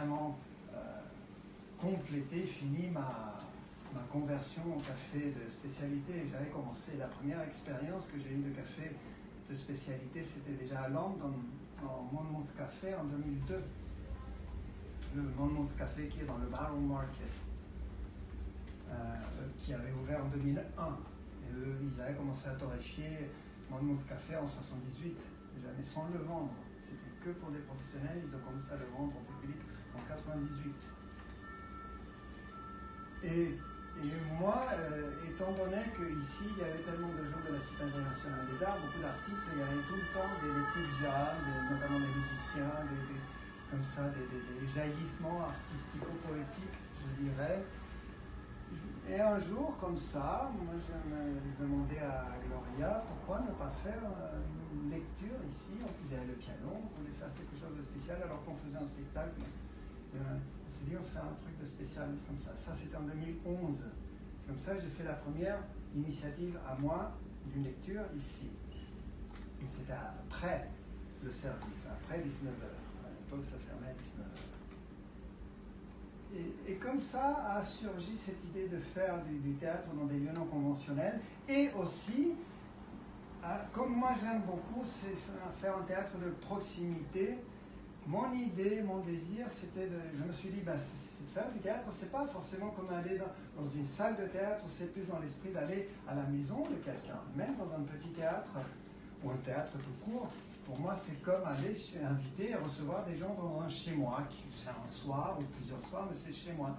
vraiment fini ma conversion au café de spécialité. J'avais commencé, la première expérience que j'ai eue de café de spécialité, c'était déjà à Londres, en Monmouth Café en 2002. Le Monmouth Café qui est dans le Borough Market, qui avait ouvert en 2001. Et eux, ils avaient commencé à torréfier Monmouth Café en 78, déjà, mais sans le vendre. C'était que pour des professionnels, ils ont commencé à le vendre au public en 98. Et moi, étant donné qu'ici, il y avait tellement de gens de la Cité internationale des arts, beaucoup d'artistes, il y avait tout le temps des coups de jazz, notamment des musiciens, comme ça, des jaillissements artistico-poétiques, je dirais. Et un jour, comme ça, moi je me demandais à Gloria pourquoi ne pas faire une lecture ici. En plus, il y avait le piano, on voulait faire quelque chose de spécial alors qu'on faisait un spectacle. On s'est dit, on fait un truc de spécial comme ça. Ça, c'était en 2011. Comme ça, j'ai fait la première initiative à moi d'une lecture ici. Et c'était après le service, après 19h. Donc, ça fermait à 19h. Et comme ça a surgi cette idée de faire du théâtre dans des lieux non conventionnels. Et aussi, comme moi j'aime beaucoup, c'est faire un théâtre de proximité. Mon idée, mon désir, c'était je me suis dit, faire du théâtre, c'est pas forcément comme aller dans une salle de théâtre, c'est plus dans l'esprit d'aller à la maison de quelqu'un, même dans un petit théâtre ou un théâtre tout court. Pour moi, c'est comme aller inviter et recevoir des gens dans un chez moi, c'est un soir ou plusieurs soirs, mais c'est chez moi.